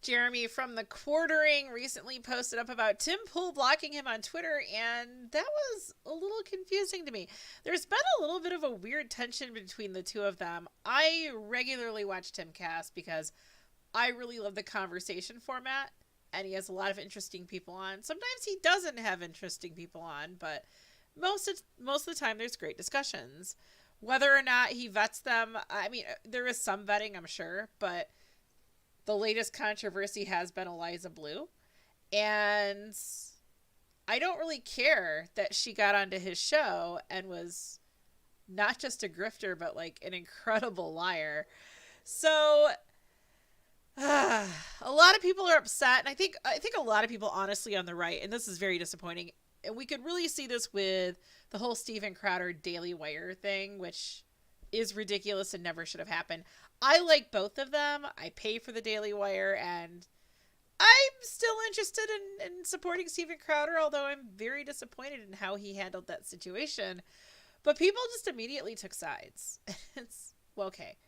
Jeremy from the Quartering recently posted up about Tim Pool blocking him on Twitter, and that was a little confusing to me. There's been a little bit of a weird tension between the two of them. I regularly watch Timcast because I really love the conversation format, and he has a lot of interesting people on. Sometimes he doesn't have interesting people on, but most of the time there's great discussions. Whether or not he vets them, I mean, there is some vetting, I'm sure, but the latest controversy has been Eliza Bleu. And I don't really care that she got onto his show and was not just a grifter, but like an incredible liar. So a lot of people are upset, and I think a lot of people honestly on the right, and this is very disappointing. And we could really see this with the whole Steven Crowder Daily Wire thing, which is ridiculous and never should have happened. I like both of them. I pay for the Daily Wire, and I'm still interested in supporting Steven Crowder, although I'm very disappointed in how he handled that situation. But people just immediately took sides. It's, well, okay.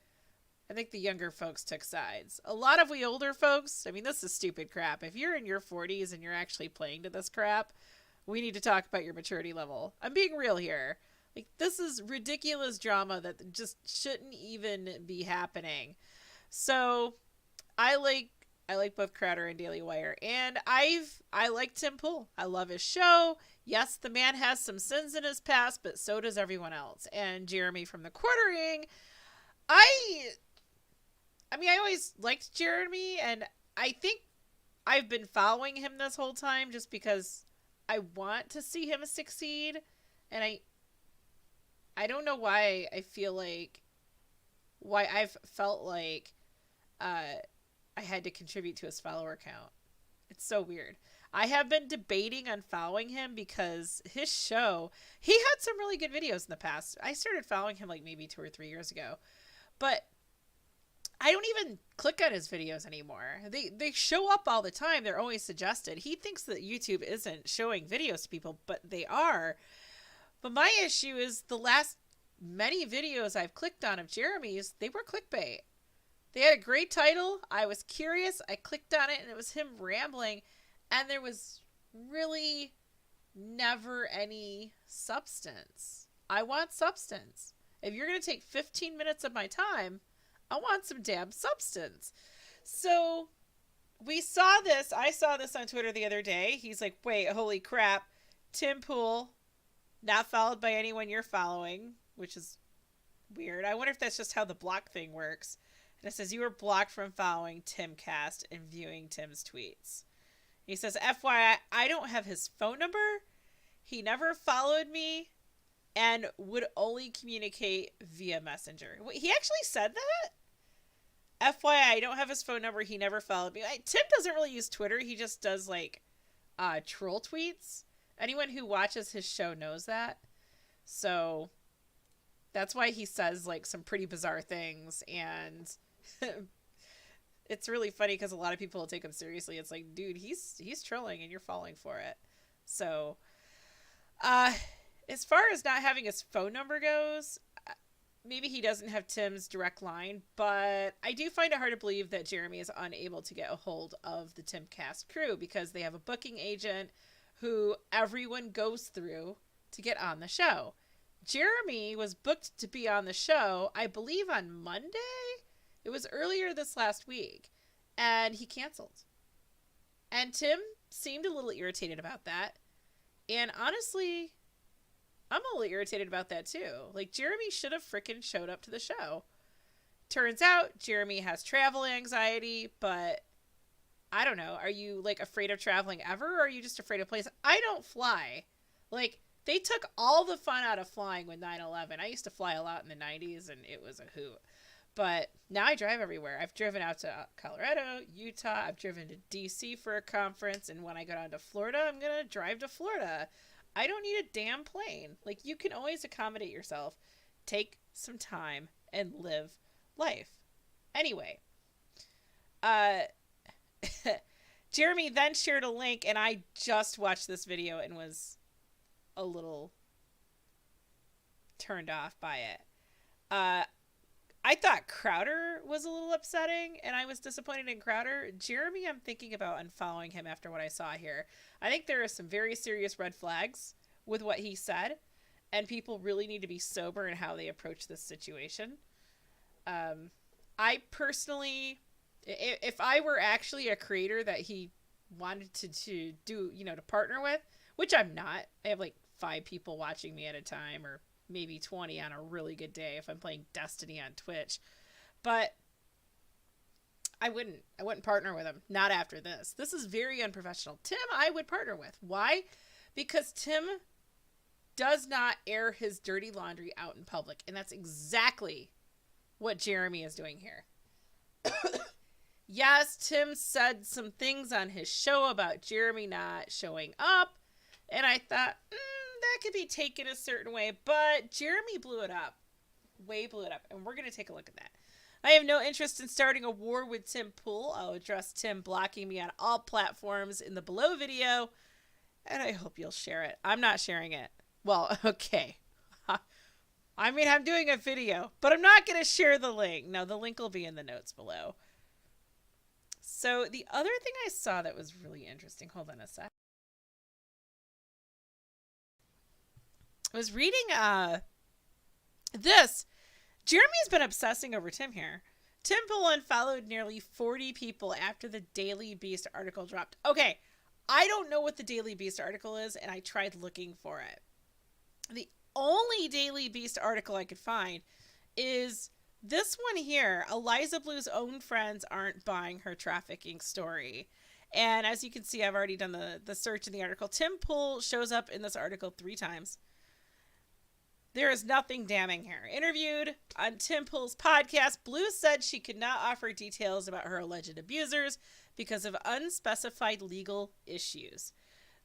I think the younger folks took sides. A lot of we older folks, I mean, this is stupid crap. If you're in your 40s and you're actually playing to this crap, we need to talk about your maturity level. I'm being real here. Like, this is ridiculous drama that just shouldn't even be happening. So I like both Crowder and Daily Wire, and I like Tim Pool. I love his show. Yes, the man has some sins in his past, but so does everyone else. And Jeremy from the Quartering, I mean, I always liked Jeremy, and I think I've been following him this whole time just because I want to see him succeed, and I don't know why I've felt like I had to contribute to his follower count. It's so weird. I have been debating on following him because his show, he had some really good videos in the past. I started following him like maybe 2 or 3 years ago, but I don't even click on his videos anymore. They show up all the time. They're always suggested. He thinks that YouTube isn't showing videos to people, but they are. But my issue is the last many videos I've clicked on of Jeremy's, they were clickbait. They had a great title. I was curious. I clicked on it, and it was him rambling, and there was really never any substance. I want substance. If you're going to take 15 minutes of my time, I want some damn substance. So we saw this. I saw this on Twitter the other day. He's like, wait, holy crap. Tim Pool, not followed by anyone you're following, which is weird. I wonder if that's just how the block thing works. And it says, you were blocked from following Timcast and viewing Tim's tweets. He says, FYI, I don't have his phone number. He never followed me and would only communicate via Messenger. Wait, he actually said that? FYI, I don't have his phone number. He never followed me. Tim doesn't really use Twitter. He just does, like, troll tweets. Anyone who watches his show knows that. So that's why he says, like, some pretty bizarre things. And it's really funny because a lot of people will take him seriously. It's like, dude, he's trolling and you're falling for it. So as far as not having his phone number goes, maybe he doesn't have Tim's direct line, but I do find it hard to believe that Jeremy is unable to get a hold of the Timcast crew because they have a booking agent who everyone goes through to get on the show. Jeremy was booked to be on the show, I believe on Monday? It was earlier this last week, and he canceled. And Tim seemed a little irritated about that. And honestly, I'm a little irritated about that too. Like, Jeremy should have frickin' showed up to the show. Turns out Jeremy has travel anxiety, but I don't know. Are you, like, afraid of traveling ever, or are you just afraid of planes? I don't fly. Like, they took all the fun out of flying with 9/11. I used to fly a lot in the 90s, and it was a hoot. But now I drive everywhere. I've driven out to Colorado, Utah. I've driven to D.C. for a conference, and when I go down to Florida, I'm going to drive to Florida. I don't need a damn plane. Like, you can always accommodate yourself. Take some time and live life. Anyway, Jeremy then shared a link, and I just watched this video and was a little turned off by it. I thought Crowder was a little upsetting, and I was disappointed in Crowder. Jeremy, I'm thinking about unfollowing him after what I saw here. I think there are some very serious red flags with what he said, and people really need to be sober in how they approach this situation. I personally, if I were actually a creator that he wanted to do, to partner with, which I'm not. I have like 5 people watching me at a time, or maybe 20 on a really good day if I'm playing Destiny on Twitch. But I wouldn't partner with him. Not after this. This is very unprofessional. Tim, I would partner with. Why? Because Tim does not air his dirty laundry out in public. And that's exactly what Jeremy is doing here. Yes, Tim said some things on his show about Jeremy not showing up. And I thought, that could be taken a certain way. But Jeremy blew it up. Blew it up. And we're going to take a look at that. I have no interest in starting a war with Tim Pool. I'll address Tim blocking me on all platforms in the below video. And I hope you'll share it. I'm not sharing it. Well, okay. I mean, I'm doing a video, but I'm not going to share the link. No, the link will be in the notes below. So the other thing I saw that was really interesting, hold on a sec. I was reading this. Jeremy's been obsessing over Tim here. Tim Pool unfollowed nearly 40 people after the Daily Beast article dropped. Okay, I don't know what the Daily Beast article is, and I tried looking for it. The only Daily Beast article I could find is this one here. Eliza Blue's own friends aren't buying her trafficking story. And as you can see, I've already done the search in the article. Tim Pool shows up in this article 3 times. There is nothing damning here. Interviewed on Tim Pool's podcast, Bleu said she could not offer details about her alleged abusers because of unspecified legal issues.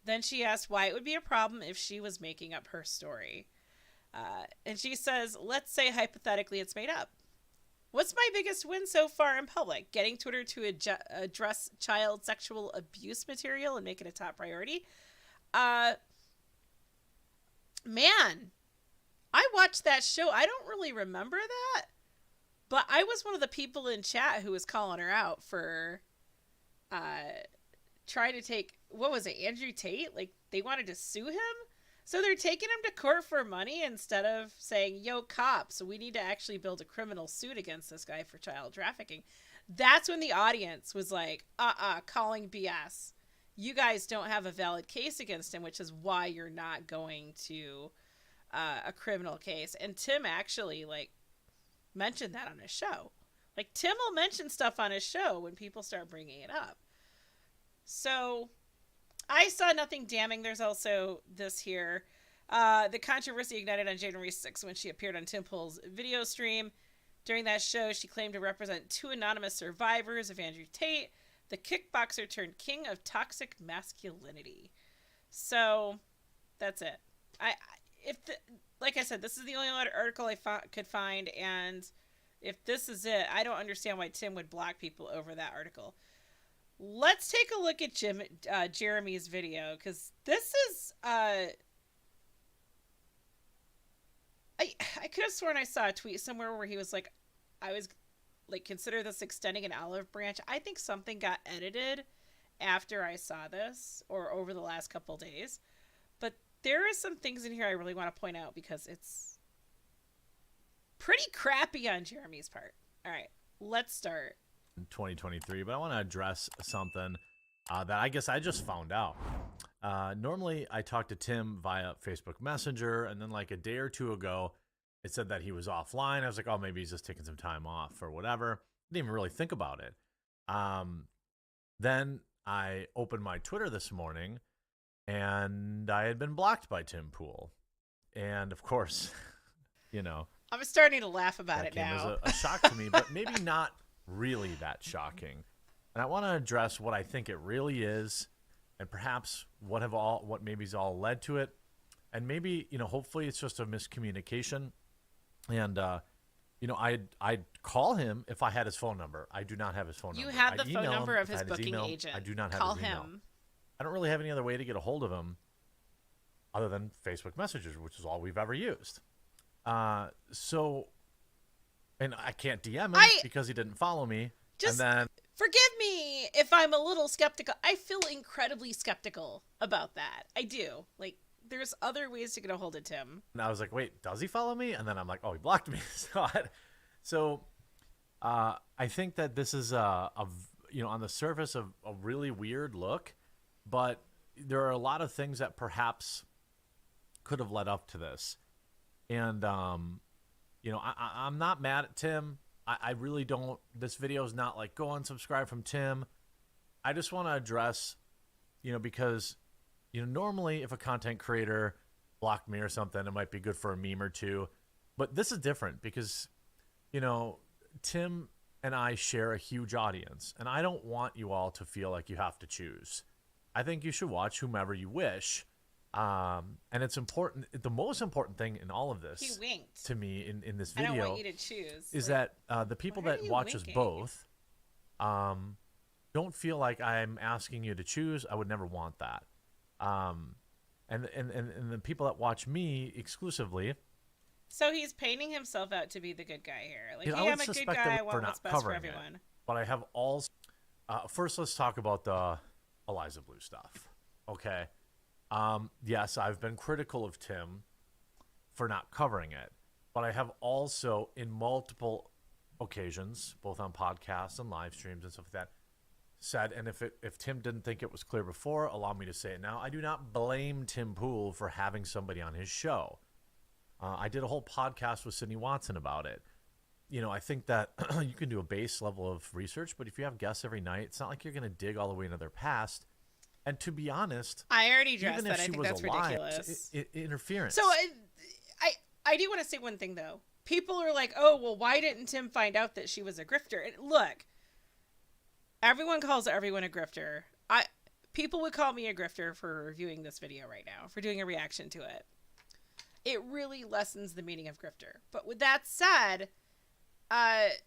Then she asked why it would be a problem if she was making up her story. And she says, let's say hypothetically it's made up. What's my biggest win so far in public? Getting Twitter to address child sexual abuse material and make it a top priority? Man, I watched that show. I don't really remember that, but I was one of the people in chat who was calling her out for trying to take, what was it, Andrew Tate? Like, they wanted to sue him? So they're taking him to court for money instead of saying, yo, cops, we need to actually build a criminal suit against this guy for child trafficking. That's when the audience was like, calling BS. You guys don't have a valid case against him, which is why you're not going to a criminal case. And Tim actually, like, mentioned that on his show. Like, Tim will mention stuff on his show when people start bringing it up. So I saw nothing damning. There's also this here. The controversy ignited on January 6th when she appeared on Tim Pool's video stream. During that show, she claimed to represent 2 anonymous survivors of Andrew Tate, the kickboxer turned king of toxic masculinity. So that's it. Like I said, this is the only article I could find, and if this is it, I don't understand why Tim would block people over that article. Let's take a look at Jeremy's video, because this is I could have sworn I saw a tweet somewhere where he was like, I was like, consider this extending an olive branch. I think something got edited after I saw this, or over the last couple days, but there are some things in here I really want to point out because it's pretty crappy on Jeremy's part. All right, let's start. 2023, but I want to address something that I guess I just found out. Normally, I talk to Tim via Facebook Messenger, and then like a day or 2 ago, it said that he was offline. I was like, oh, maybe he's just taking some time off or whatever. Didn't even really think about it. Then I opened my Twitter this morning, and I had been blocked by Tim Pool. And of course, I'm starting to laugh about it now. It was a shock to me, but maybe not really that shocking. And I want to address what I think it really is, and perhaps what maybe's all led to it. And maybe, hopefully it's just a miscommunication. And, I'd call him if I had his phone number. I do not have his phone number. You had the phone number of his booking agent. I do not have Call his email. him. I don't really have any other way to get a hold of him other than Facebook Messages, which is all we've ever used. And and I can't DM him I because he didn't follow me. just And then forgive me if I'm a little skeptical. I feel incredibly skeptical about that. I do. Like, there's other ways to get a hold of Tim. I was like, wait, does he follow me? And then I'm like, oh, he blocked me. I think that this is on the surface of a really weird look, but there are a lot of things that perhaps could have led up to this. And, I'm not mad at Tim. I really don't. This video is not like, go unsubscribe from Tim. I just want to address, because, normally if a content creator blocked me or something, it might be good for a meme or two. But this is different because, Tim and I share a huge audience, and I don't want you all to feel like you have to choose. I think you should watch whomever you wish. And it's important. The most important thing in all of this, He winked to me in this video, I don't want you to choose. is that the people that watch us both don't feel like I'm asking you to choose. I would never want that. And the people that watch me exclusively. So he's painting himself out to be the good guy here. Like, I hey, would I'm a good suspect guy. that I we're want not what's best for covering everyone. it. But I have all. First, let's talk about the Eliza Bleu stuff. Okay. Yes, I've been critical of Tim for not covering it, but I have also, in multiple occasions, both on podcasts and live streams and stuff like that, said, and if Tim didn't think it was clear before, allow me to say it now, I do not blame Tim Pool for having somebody on his show. I did a whole podcast with Sydney Watson about it. I think that you can do a base level of research, but if you have guests every night, it's not like you're going to dig all the way into their past. And to be honest, I already addressed even that. if I she think was that's alive, ridiculous. Interference. So I do want to say one thing though. People are like, oh, well, why didn't Tim find out that she was a grifter? And look, everyone calls everyone a grifter. People would call me a grifter for reviewing this video right now, for doing a reaction to it. It really lessens the meaning of grifter. But with that said, why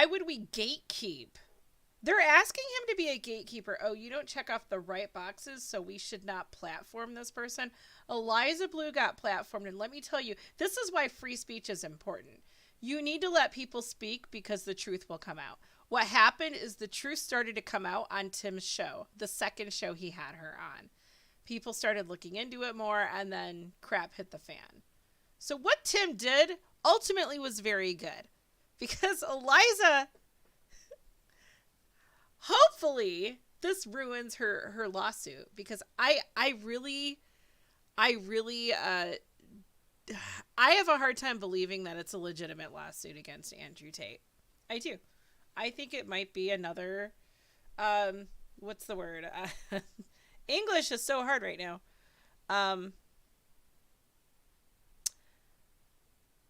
would we gatekeep? They're asking him to be a gatekeeper. Oh, you don't check off the right boxes, so we should not platform this person. Eliza Bleu got platformed, and let me tell you, this is why free speech is important. You need to let people speak because the truth will come out. What happened is the truth started to come out on Tim's show, the second show he had her on. People started looking into it more, and then crap hit the fan. So what Tim did ultimately was very good because Eliza... Hopefully this ruins her lawsuit because I really I have a hard time believing that it's a legitimate lawsuit against Andrew Tate. I do. I think it might be another what's the word? English is so hard right now.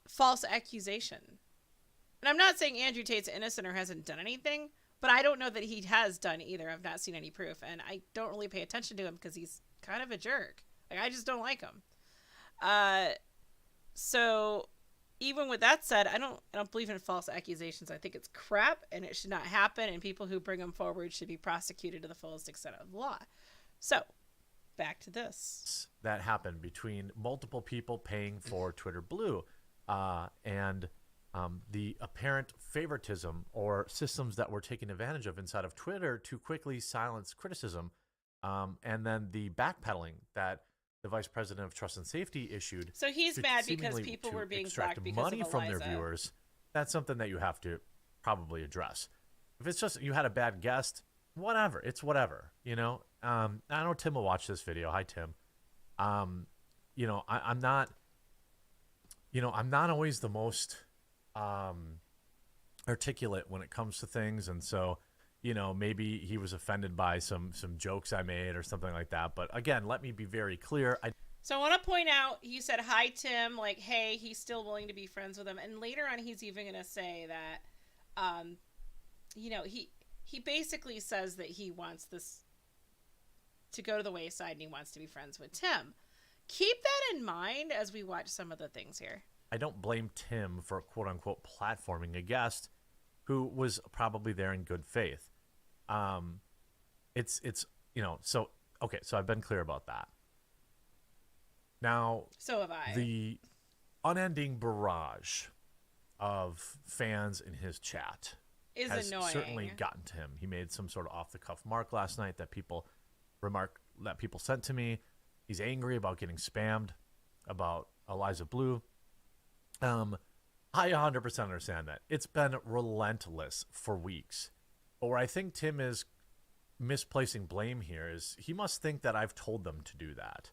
False accusation. And I'm not saying Andrew Tate's innocent or hasn't done anything. But I don't know that he has done either. I've not seen any proof. And I don't really pay attention to him because he's kind of a jerk. Like, I just don't like him. So even with that said, I don't believe in false accusations. I think it's crap and it should not happen. And people who bring them forward should be prosecuted to the fullest extent of the law. So back to this. That happened between multiple people paying for Twitter Blue. And the apparent favoritism or systems that were taken advantage of inside of Twitter to quickly silence criticism, and then the backpedaling that the vice president of trust and safety issued. So he's mad because people were being blocked because money of from Eliza. their viewers. That's something that you have to probably address. If it's just you had a bad guest, whatever. It's whatever. I know Tim will watch this video. Hi, Tim. I'm not. I'm not always the most articulate when it comes to things, and so maybe he was offended by some jokes I made or something like that. But again, let me be very clear. So I want to point out, he said hi Tim, like, hey, he's still willing to be friends with him, and later on he's even going to say that he basically says that he wants this to go to the wayside and he wants to be friends with Tim. Keep that in mind as we watch some of the things here. I don't blame Tim for quote unquote platforming a guest who was probably there in good faith. So I've been clear about that. Now, so have I. unending barrage of fans in his chat Is has annoying. certainly gotten to him. He made some sort of off the cuff mark last night that people sent to me. He's angry about getting spammed about Eliza Bleu. I 100% understand that. It's been relentless for weeks. But where I think Tim is misplacing blame here is he must think that I've told them to do that.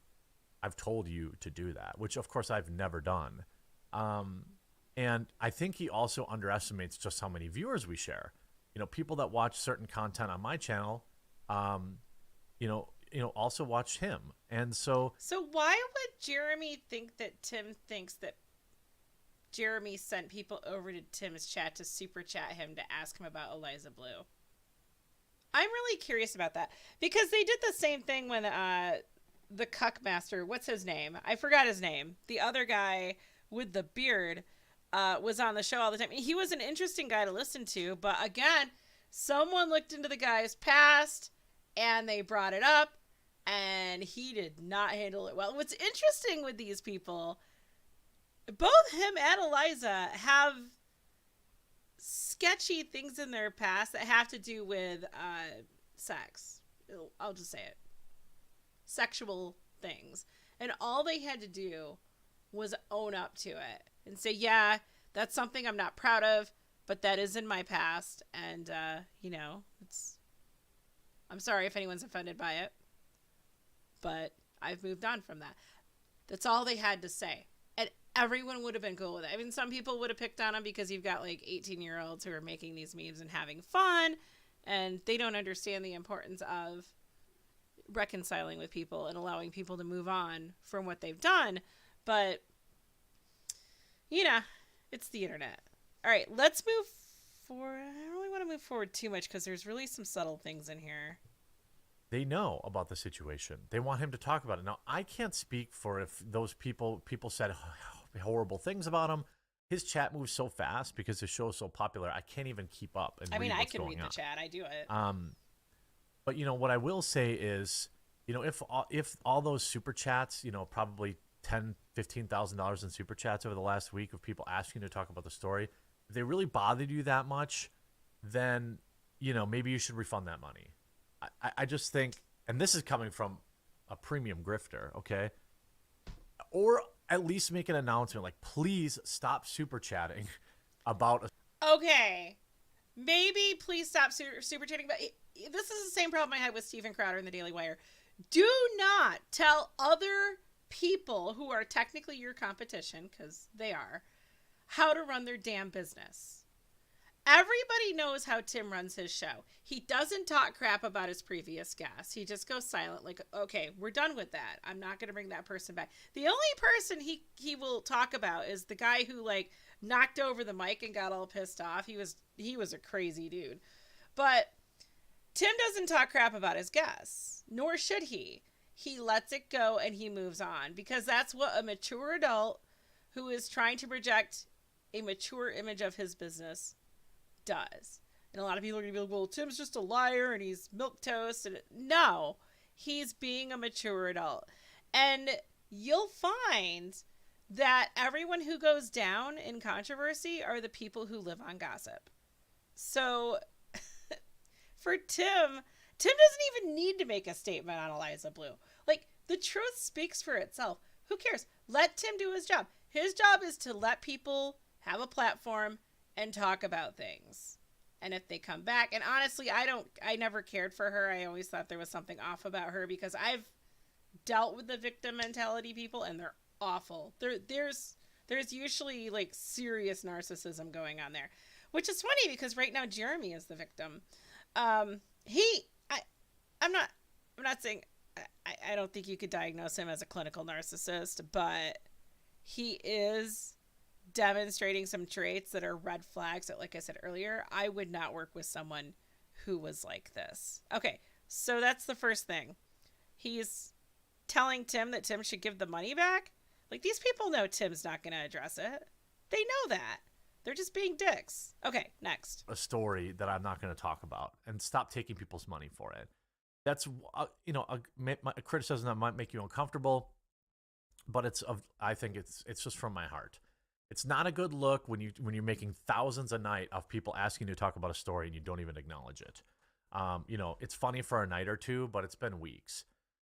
I've told you to do that, which of course I've never done. And I think he also underestimates just how many viewers we share. You know, people that watch certain content on my channel, also watch him. And so why would Jeremy think that Tim thinks that Jeremy sent people over to Tim's chat to super chat him to ask him about Eliza Bleu? I'm really curious about that because they did the same thing when the Cuck Master, what's his name? I forgot his name. The other guy with the beard was on the show all the time. He was an interesting guy to listen to, but again, someone looked into the guy's past and they brought it up and he did not handle it well. What's interesting with these people, both him and Eliza have sketchy things in their past that have to do with sex. I'll just say it. Sexual things. And all they had to do was own up to it and say, yeah, that's something I'm not proud of, but that is in my past. And, I'm sorry if anyone's offended by it, but I've moved on from that. That's all they had to say. And everyone would have been cool with it. I mean, some people would have picked on him because you've got like 18-year-olds who are making these memes and having fun, and they don't understand the importance of reconciling with people and allowing people to move on from what they've done. But, it's the internet. All right, let's move forward. I don't really want to move forward too much because there's really some subtle things in here. they know about the situation. They want him to talk about it. Now, I can't speak for if those people said horrible things about him. His chat moves so fast because his show is so popular. I can't even keep up. And I can read the chat. I do it. But what I will say is, if all those super chats, probably $10,000-$15,000 in super chats over the last week of people asking to talk about the story, if they really bothered you that much, then maybe you should refund that money. I just think, and this is coming from a premium grifter, okay? Or at least make an announcement like, please stop super chatting about Okay. Maybe please stop super chatting. But this is the same problem I had with Steven Crowder in the Daily Wire. Do not tell other people who are technically your competition, because they are, how to run their damn business. Everybody knows how Tim runs his show. He doesn't talk crap about his previous guests. He just goes silent, like, okay, we're done with that. I'm not going to bring that person back. The only person he will talk about is the guy who, knocked over the mic and got all pissed off. He was a crazy dude. But Tim doesn't talk crap about his guests, nor should he. He lets it go and he moves on, because that's what a mature adult who is trying to project a mature image of his business does. And a lot of people are going to be like, well, Tim's just a liar and he's milquetoast. And no, he's being a mature adult. And you'll find that everyone who goes down in controversy are the people who live on gossip. So for Tim doesn't even need to make a statement on Eliza Bleu. The truth speaks for itself. Who cares? Let Tim do his job. His job is to let people have a platform and talk about things. And if they come back, and honestly, I never cared for her. I always thought there was something off about her, because I've dealt with the victim mentality people, and they're awful. There's usually serious narcissism going on there, which is funny because right now Jeremy is the victim. I'm not saying, I don't think you could diagnose him as a clinical narcissist, but he is demonstrating some traits that are red flags that, like I said earlier, I would not work with someone who was like this. Okay, so that's the first thing. He's telling Tim that Tim should give the money back. These people know Tim's not going to address it. They know that. They're just being dicks. Okay, next. A story that I'm not going to talk about, and stop taking people's money for it. That's, a criticism that might make you uncomfortable. but I think it's just from my heart. It's not a good look when you're making thousands a night of people asking you to talk about a story and you don't even acknowledge it. It's funny for a night or two, but it's been weeks.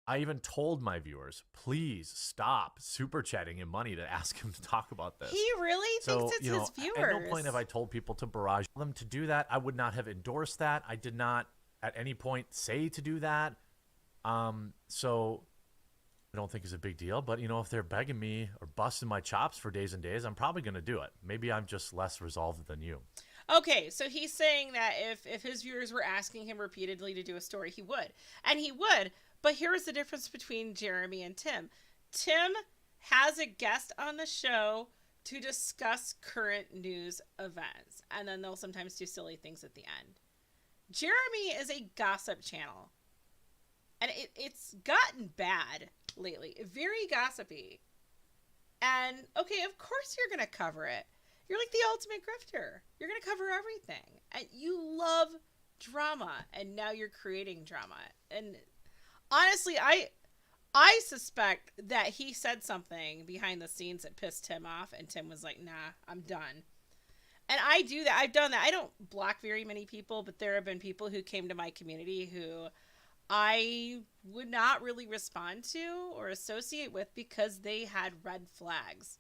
I even told my viewers, please stop super chatting him money to ask him to talk about this. He really thinks it's his viewers. At no point have I told people to barrage them to do that. I would not have endorsed that. I did not at any point say to do that. So I don't think it's a big deal. But, if they're begging me or busting my chops for days and days, I'm probably going to do it. Maybe I'm just less resolved than you. Okay, so he's saying that if his viewers were asking him repeatedly to do a story, he would. And he would. But here's the difference between Jeremy and Tim. Tim has a guest on the show to discuss current news events. And then they'll sometimes do silly things at the end. Jeremy is a gossip channel. And it's gotten bad lately. Very gossipy. And, okay, of course you're going to cover it. You're like the ultimate grifter. You're going to cover everything. And you love drama. And now you're creating drama. And honestly, I suspect that he said something behind the scenes that pissed Tim off. And Tim was like, nah, I'm done. And I do that. I've done that. I don't block very many people. But there have been people who came to my community who I would not really respond to or associate with because they had red flags.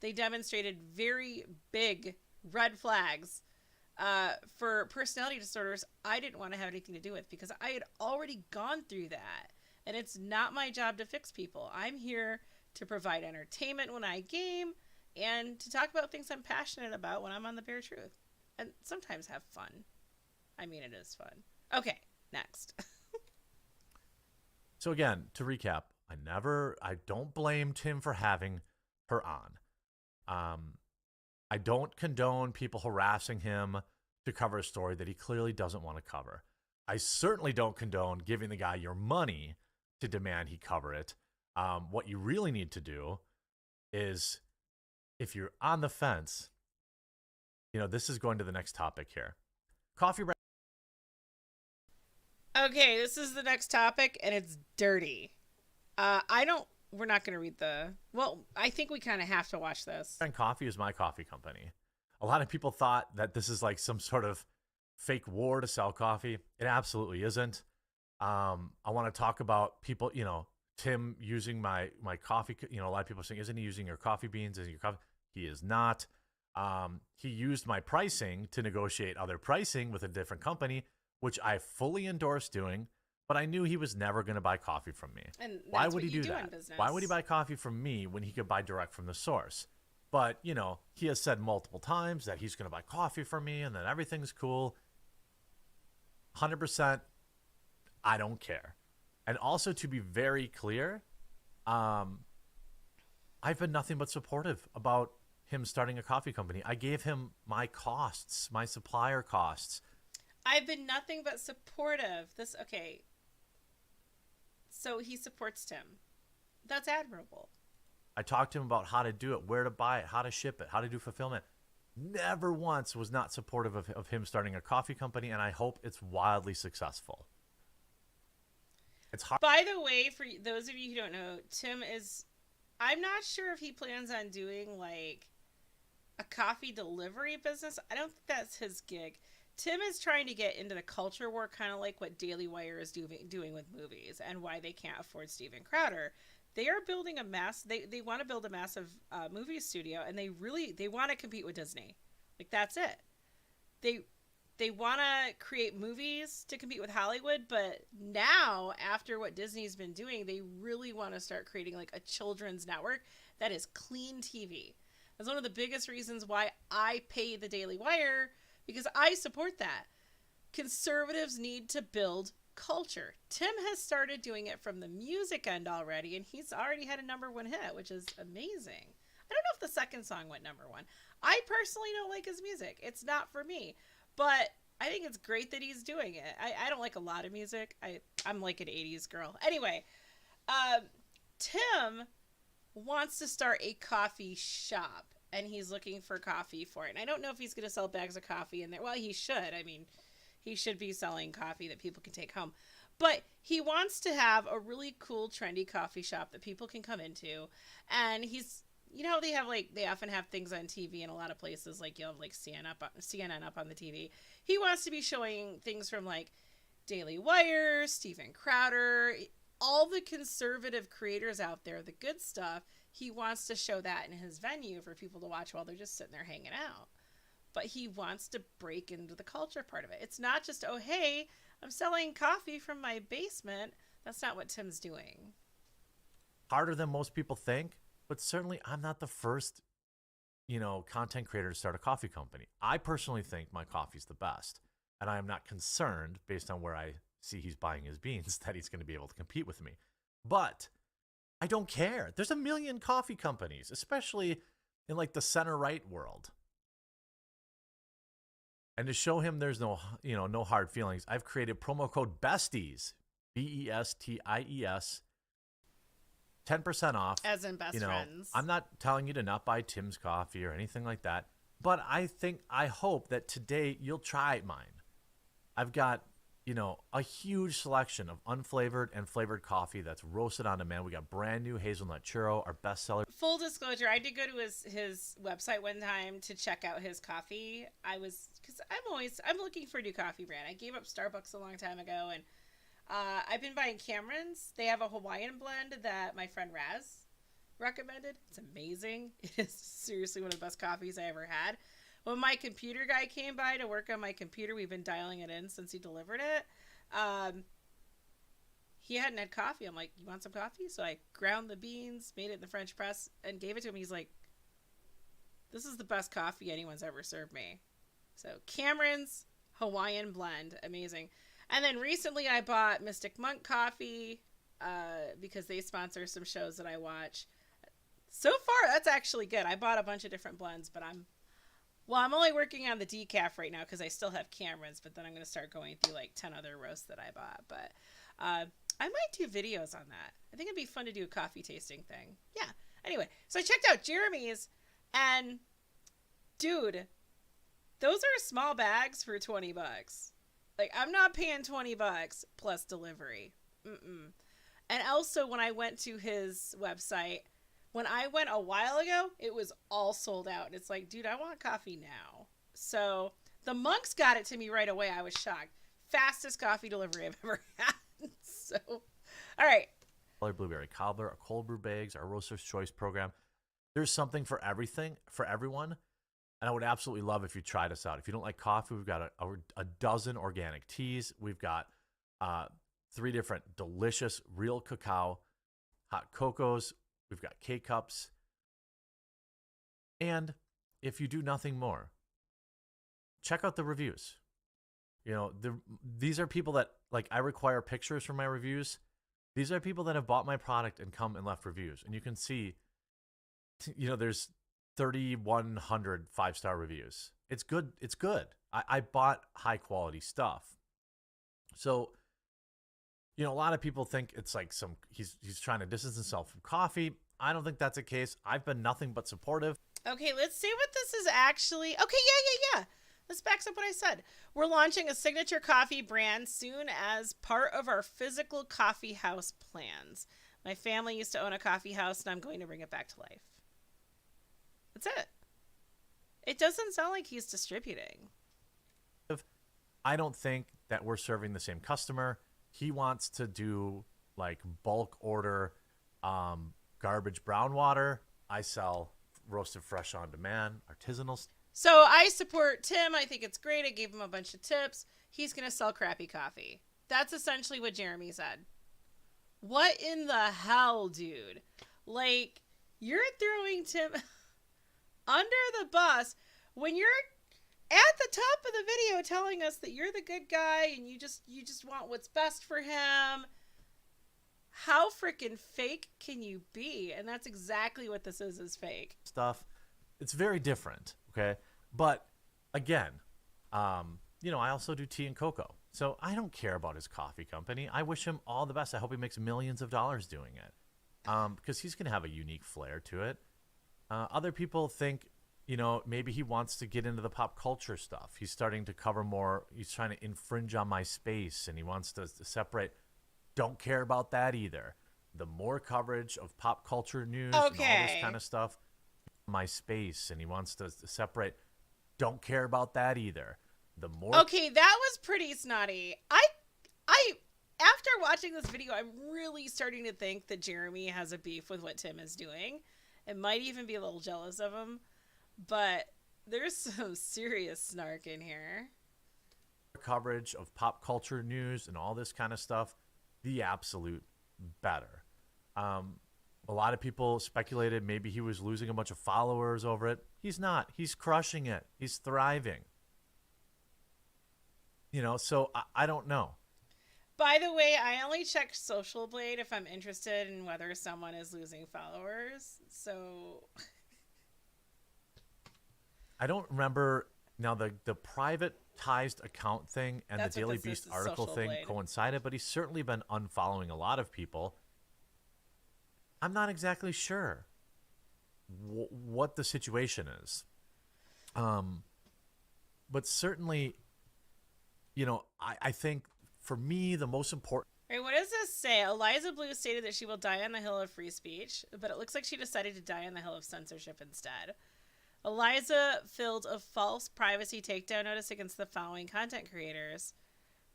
They demonstrated very big red flags for personality disorders I didn't want to have anything to do with because I had already gone through that. And it's not my job to fix people. I'm here to provide entertainment when I game and to talk about things I'm passionate about when I'm on the bare truth. And sometimes have fun. I mean, it is fun. Okay, next. So again, to recap, I don't blame Tim for having her on. I don't condone people harassing him to cover a story that he clearly doesn't want to cover. I certainly don't condone giving the guy your money to demand he cover it. What you really need to do is, if you're on the fence, this is going to the next topic here. Coffee. Okay, this is the next topic, and it's dirty. We're not going to read I think we kind of have to watch this. And Coffee is my coffee company. A lot of people thought that this is like some sort of fake war to sell coffee. It absolutely isn't. I want to talk about people, Tim using my coffee. A lot of people are saying, isn't he using your coffee beans? Is your coffee? He is not. He used my pricing to negotiate other pricing with a different company, which I fully endorse doing. But I knew he was never going to buy coffee from me. And why would he do that? Why would he buy coffee from me when he could buy direct from the source? But, he has said multiple times that he's going to buy coffee from me and that everything's cool. 100%, I don't care. And also, to be very clear, I've been nothing but supportive about him starting a coffee company. I gave him my costs, my supplier costs. I've been nothing but supportive. Okay. So he supports Tim. That's admirable. I talked to him about how to do it, where to buy it, how to ship it, how to do fulfillment. Never once was not supportive of him starting a coffee company, and I hope it's wildly successful. It's hard. By the way, for those of you who don't know, I'm not sure if he plans on doing like a coffee delivery business. I don't think that's his gig. Tim is trying to get into the culture war, kind of like what Daily Wire is doing with movies and why they can't afford Steven Crowder. They are building they want to build a massive movie studio, and they want to compete with Disney. Like, that's it. They want to create movies to compete with Hollywood, but now, after what Disney's been doing, they really want to start creating like a children's network that is clean TV. That's one of the biggest reasons why I pay the Daily Wire, because I support that. Conservatives need to build culture. Tim has started doing it from the music end already, and he's already had a #1 hit, which is amazing. I don't know if the second song went #1. I personally don't like his music. It's not for me, but I think it's great that he's doing it. I don't like a lot of music. I'm like an 80s girl. Anyway, Tim wants to start a coffee shop, and he's looking for coffee for it. And I don't know if he's going to sell bags of coffee in there. Well, he should. I mean, he should be selling coffee that people can take home. But he wants to have a really cool, trendy coffee shop that people can come into. And he's, they have they often have things on TV in a lot of places. Like you'll have like CNN up on the TV. He wants to be showing things from like Daily Wire, Steven Crowder, all the conservative creators out there, the good stuff. He wants to show that in his venue for people to watch while they're just sitting there hanging out. But he wants to break into the culture part of it. It's not just, oh, hey, I'm selling coffee from my basement. That's not what Tim's doing. Harder than most people think, but certainly I'm not the first, content creator to start a coffee company. I personally think my coffee's the best, and I am not concerned based on where I see he's buying his beans that he's going to be able to compete with me. But I don't care. There's a million coffee companies, especially in like the center right world. And to show him there's no hard feelings, I've created promo code BESTIES, BESTIES, 10% off. As in best friends. I'm not telling you to not buy Tim's coffee or anything like that, but I hope that today you'll try mine. I've got, a huge selection of unflavored and flavored coffee that's roasted on demand. We got brand new hazelnut churro, our bestseller. Full disclosure, I did go to his website one time to check out his coffee. Because I'm looking for a new coffee brand. I gave up Starbucks a long time ago, and I've been buying Cameron's. They have a Hawaiian blend that my friend Raz recommended. It's amazing. It is seriously one of the best coffees I ever had. When my computer guy came by to work on my computer, we've been dialing it in since he delivered it. He hadn't had coffee. I'm like, you want some coffee? So I ground the beans, made it in the French press, and gave it to him. He's like, this is the best coffee anyone's ever served me. So Cameron's Hawaiian blend, amazing. And then recently I bought Mystic Monk coffee because they sponsor some shows that I watch. So far, that's actually good. I bought a bunch of different blends, but I'm only working on the decaf right now because I still have Cameron's, but then I'm going to start going through like 10 other roasts that I bought. But I might do videos on that. I think it'd be fun to do a coffee tasting thing. Yeah. Anyway, so I checked out Jeremy's, and dude, those are small bags for $20. Like, I'm not paying $20 plus delivery. And also, when I went to his website, when I went a while ago, it was all sold out. And it's like, dude, I want coffee now. So the monks got it to me right away. I was shocked. Fastest coffee delivery I've ever had. So, all right. Blueberry cobbler, our cold brew bags, our roaster's choice program. There's something for everything, for everyone. And I would absolutely love if you tried us out. If you don't like coffee, we've got a dozen organic teas. We've got 3 different delicious real cacao, hot cocos. We've got K-Cups. And if you do nothing more, check out the reviews. These are people that, like, I require pictures for my reviews. These are people that have bought my product and come and left reviews. And you can see, there's 3,100 5-star reviews. It's good. It's good. I bought high quality stuff. So, a lot of people think it's like he's trying to distance himself from coffee. I don't think that's the case. I've been nothing but supportive. Okay, let's see what this is actually. Okay, yeah. This backs up what I said. We're launching a signature coffee brand soon as part of our physical coffee house plans. My family used to own a coffee house, and I'm going to bring it back to life. That's it. It doesn't sound like he's distributing. I don't think that we're serving the same customer. He wants to do like bulk order garbage brown water. I sell roasted fresh on demand, artisanal. So I support Tim. I think it's great. I gave him a bunch of tips. He's going to sell crappy coffee. That's essentially what Jeremy said. What in the hell, dude? Like, you're throwing Tim under the bus when you're at the top of the video telling us that you're the good guy and you just want what's best for him. How freaking fake can you be? And that's exactly what this is fake. Stuff. It's very different, okay? But again, I also do tea and cocoa. So I don't care about his coffee company. I wish him all the best. I hope he makes millions of dollars doing it. Because he's going to have a unique flair to it. Other people think, maybe he wants to get into the pop culture stuff. He's starting to cover more. He's trying to infringe on my space, and he wants to separate. Don't care about that either. The more coverage of pop culture news and all this kind of stuff, my space, and he wants to separate. Don't care about that either. The more. Okay, that was pretty snotty. I after watching this video, I'm really starting to think that Jeremy has a beef with what Tim is doing. It might even be a little jealous of him, but there's some serious snark in here. Coverage of pop culture news and all this kind of stuff, the absolute better. A lot of people speculated maybe he was losing a bunch of followers over it. He's not. He's crushing it. He's thriving. So I don't know. By the way, I only check Social Blade if I'm interested in whether someone is losing followers. So I don't remember now the privatized account thing and That's the what Daily this is, Beast the article Social thing Blade. coincided, but he's certainly been unfollowing a lot of people. I'm not exactly sure what the situation is. But certainly, I think for me, the most important. All right, what does this say? Eliza Bleu stated that she will die on the hill of free speech, but it looks like she decided to die on the hill of censorship instead. Eliza filed a false privacy takedown notice against the following content creators.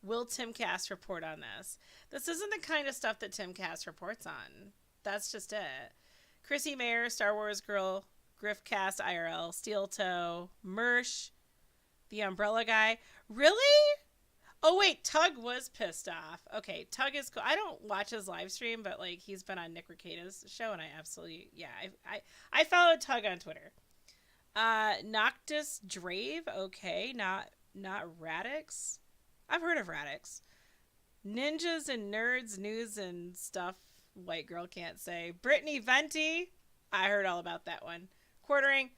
Will Timcast report on this? This isn't the kind of stuff that Timcast reports on. That's just it. Chrissy Mayer, Star Wars Girl, Griffcast IRL, Steel Toe, Mersh, The Umbrella Guy. Really? Oh, wait, Tug was pissed off. Okay, Tug is cool. I don't watch his live stream, but, he's been on Nick Rekida's show, and I absolutely, I followed Tug on Twitter. Noctis Drave, okay, not Radix. I've heard of Radix. Ninjas and Nerds, News and Stuff, white girl can't say. Brittany Venti, I heard all about that one. Quartering.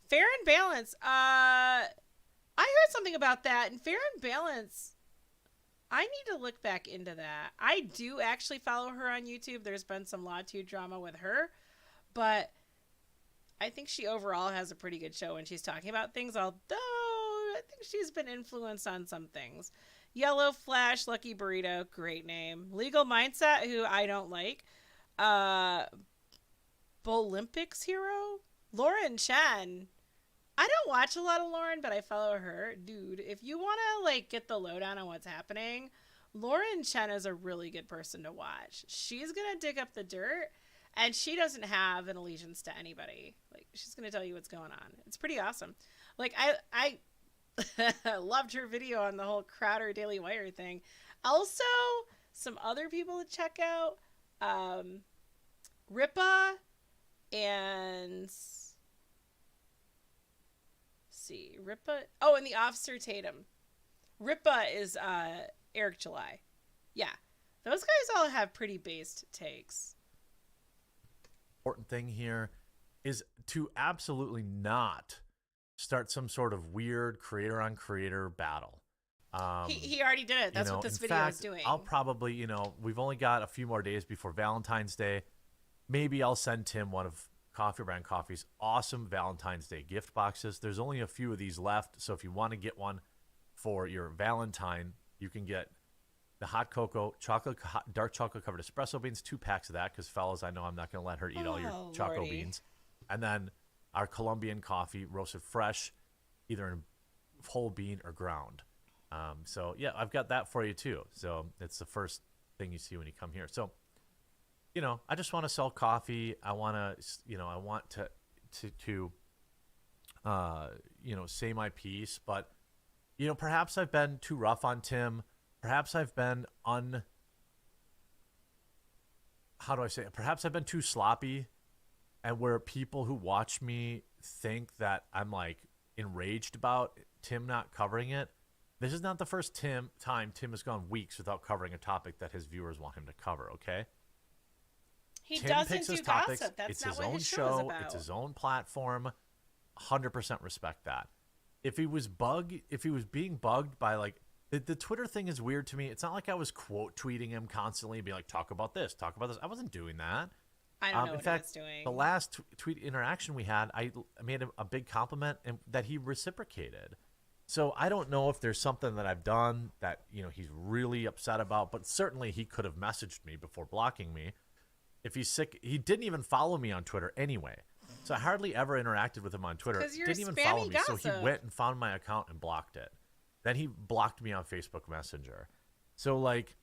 Fair and Balance, I heard something about that, and Fair and Balance, I need to look back into that. I do actually follow her on YouTube. There's been some Lawsuit drama with her, but I think she overall has a pretty good show when she's talking about things, although I think she's been influenced on some things. Yellow Flash, Lucky Burrito, great name. Legal Mindset, who I don't like. Bolympics Hero? Lauren Chen. I don't watch a lot of Lauren, but I follow her. Dude, if you want to get the lowdown on what's happening, Lauren Chen is a really good person to watch. She's going to dig up the dirt, and she doesn't have an allegiance to anybody. She's going to tell you what's going on. It's pretty awesome. I loved her video on the whole Crowder Daily Wire thing. Also, some other people to check out. Ripa and... see, Ripa. Oh, and the Officer Tatum. Ripa is Eric July. Yeah, those guys all have pretty based takes. Important thing here is to absolutely not start some sort of weird creator on creator battle. He already did it. That's what this video is doing. I'll probably, we've only got a few more days before Valentine's Day. Maybe I'll send Tim one of Coffee Brand Coffee's awesome Valentine's Day gift boxes. There's only a few of these left, so if you want to get one for your Valentine, you can get the hot cocoa, dark chocolate covered espresso beans, 2 packs of that, because fellas, I know I'm not going to let her eat all your choco beans. And then our Colombian coffee, roasted fresh, either in whole bean or ground. So yeah, I've got that for you too. So it's the first thing you see when you come here. So, I just want to sell coffee. I want to, I want to say my piece, but, perhaps I've been too rough on Tim. Perhaps I've been perhaps I've been too sloppy, and where people who watch me think that I'm enraged about Tim not covering it. This is not the first time Tim has gone weeks without covering a topic that his viewers want him to cover, okay? He Tim doesn't picks do his topics. gossip. That's it's not his what own his show is about. It's his own platform. 100% respect that. If he was being bugged by the Twitter thing is weird to me. It's not like I was quote tweeting him constantly, being like, talk about this, talk about this. I wasn't doing that. I don't know In what fact, he's doing. the last tweet interaction we had, I made him a big compliment and that he reciprocated. So I don't know if there's something that I've done that, he's really upset about, but certainly he could have messaged me before blocking me. If he's sick, he didn't even follow me on Twitter anyway. So I hardly ever interacted with him on Twitter. 'Cause you're Didn't even spammy follow me. So gossip. he went and found my account and blocked it. Then he blocked me on Facebook Messenger. So like,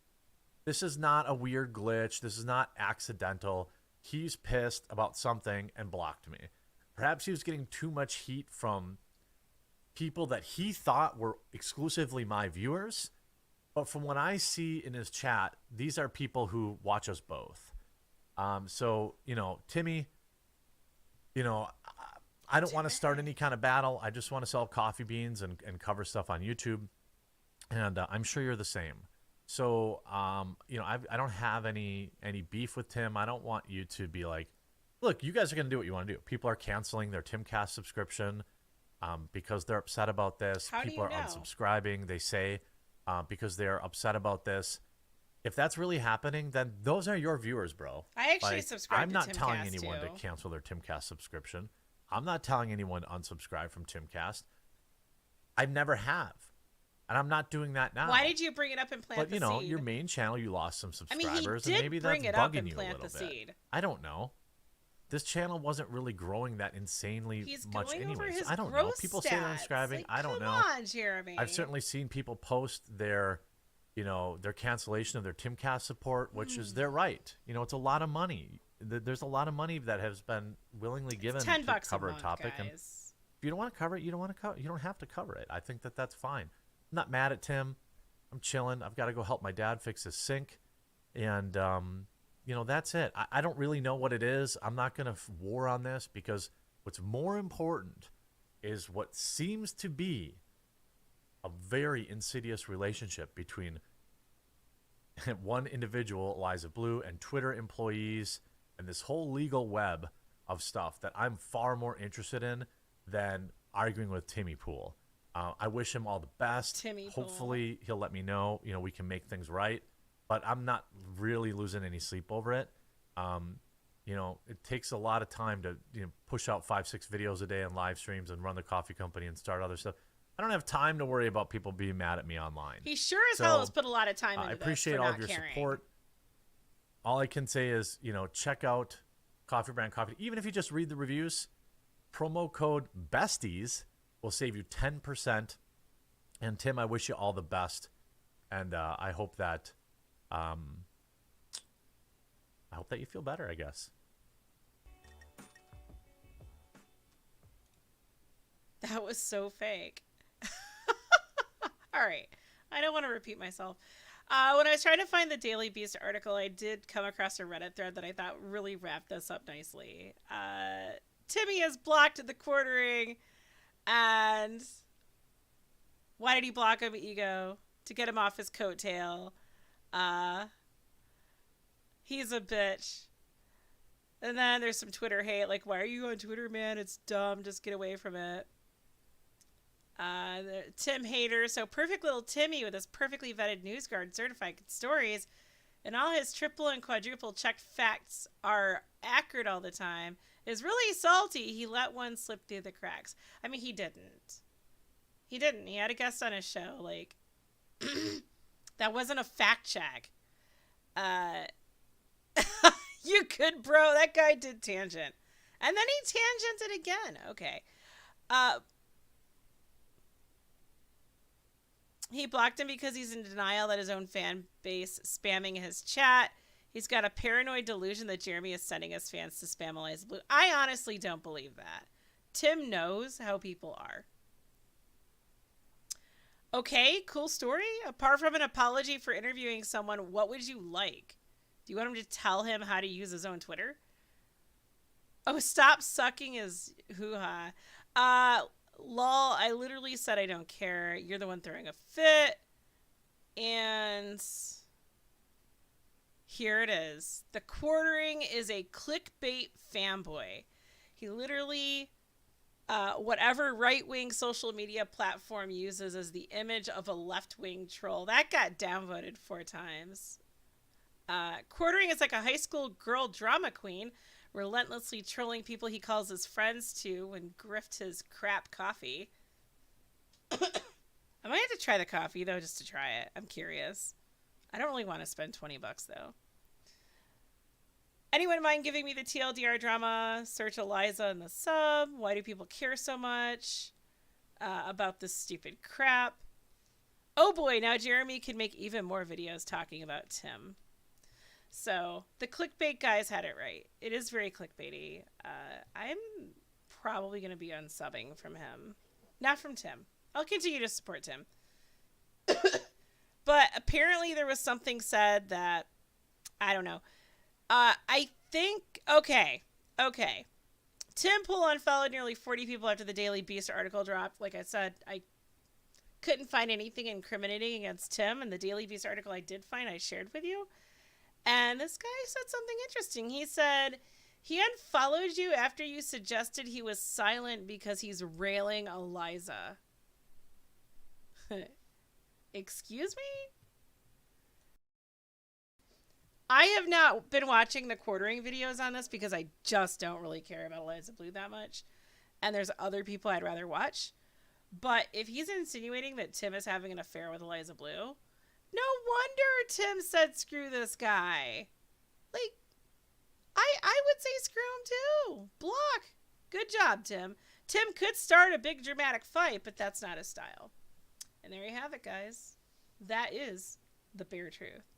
this is not a weird glitch. This is not accidental. He's pissed about something and blocked me. Perhaps he was getting too much heat from people that he thought were exclusively my viewers. But from what I see in his chat, these are people who watch us both. So, Timmy, I don't want to start any kind of battle. I just want to sell coffee beans and cover stuff on YouTube. And I'm sure you're the same. So, I don't have any beef with Tim. I don't want you to be like, look, you guys are going to do what you want to do. People are canceling their Timcast subscription because they're upset about this. People are unsubscribing, they say, because they're upset about this. If that's really happening, then those are your viewers, bro. I actually subscribe to Timcast, I'm not telling anyone too. to cancel their Timcast subscription. I'm not telling anyone to unsubscribe from Timcast. I never have. And I'm not doing that now. Why did you bring it up and plant the seed? Your main channel, you lost some subscribers. I mean, he did and maybe bring that's it up bugging and you a plant little the bit. seed. I don't know. This channel wasn't really growing that insanely He's much going anyways. over his I don't know. growth People say they're stats. unsubscribing. Like, I don't know. Come on, Jeremy. I've certainly seen people post their cancellation of their Timcast support, which is their right. It's a lot of money. There's a lot of money that has been willingly given $10 to cover a month, topic. guys. And if you don't want to cover it, you don't want to cover. You don't have to cover it. I think that's fine. I'm not mad at Tim. I'm chilling. I've got to go help my dad fix his sink, and that's it. I don't really know what it is. I'm not going to war on this because what's more important is what seems to be a very insidious relationship between one individual, Eliza Bleu, and Twitter employees, and this whole legal web of stuff that I'm far more interested in than arguing with Timmy Pool. I wish him all the best. Timmy Pool. Hopefully he'll let me know, we can make things right, but I'm not really losing any sleep over it. It takes a lot of time to push out 5-6 videos a day and live streams and run the coffee company and start other stuff. I don't have time to worry about people being mad at me online. He sure as hell has put a lot of time into I this. appreciate all of your support. All I can say is, check out Coffee Brand Coffee. Even if you just read the reviews, promo code BESTIES will save you 10%. And Tim, I wish you all the best. And I hope that you feel better, I guess. That was so fake. All right. I don't want to repeat myself. When I was trying to find the Daily Beast article, I did come across a Reddit thread that I thought really wrapped this up nicely. Timmy has blocked the quartering, and why did he block him? Ego. To get him off his coattail. He's a bitch. And then there's some Twitter hate, like, why are you on Twitter, man? It's dumb. Just get away from it. The Tim hater. So perfect little Timmy with his perfectly vetted NewsGuard certified stories and all his triple and quadruple checked facts are accurate all the time is really salty. He let one slip through the cracks. I mean, he didn't. He had a guest on his show. Like, that wasn't a fact check. You could, bro. That guy did tangent. And then he tangented again. Okay. He blocked him because he's in denial that his own fan base spamming his chat. He's got a paranoid delusion that Jeremy is sending his fans to spam Eliza Bleu. I honestly don't believe that. Tim knows how people are. Okay, cool story. Apart from an apology for interviewing someone, what would you like? Do you want him to tell him how to use his own Twitter? Oh, stop sucking his hoo-ha. Lol, I literally said I don't care. You're the one throwing a fit. And here it is. The quartering is a clickbait fanboy. He literally, whatever right-wing social media platform uses as the image of a left-wing troll. That got downvoted 4 times. Quartering is like a high school girl drama queen, relentlessly trolling people he calls his friends to and grift his crap coffee. I might have to try the coffee, though, just to try it. I'm curious. I don't really want to spend $20, though. Anyone mind giving me the TLDR drama? Search Eliza in the sub. Why do people care so much about this stupid crap? Oh boy, now Jeremy can make even more videos talking about Tim. So the clickbait guys had it right. It is very clickbaity. I'm probably going to be unsubbing from him. Not from Tim. I'll continue to support Tim. But apparently there was something said that, I don't know. I think, okay. Tim Pool unfollowed nearly 40 people after the Daily Beast article dropped. Like I said, I couldn't find anything incriminating against Tim, and the Daily Beast article I did find, I shared with you. And this guy said something interesting. He said, he unfollowed you after you suggested he was silent because he's railing Eliza. Excuse me? I have not been watching the quartering videos on this because I just don't really care about Eliza Bleu that much. And there's other people I'd rather watch. But if he's insinuating that Tim is having an affair with Eliza Bleu, no wonder Tim said screw this guy. Like, I would say screw him too. Block. Good job, Tim. Tim could start a big dramatic fight, but that's not his style. And there you have it, guys. That is the bare truth.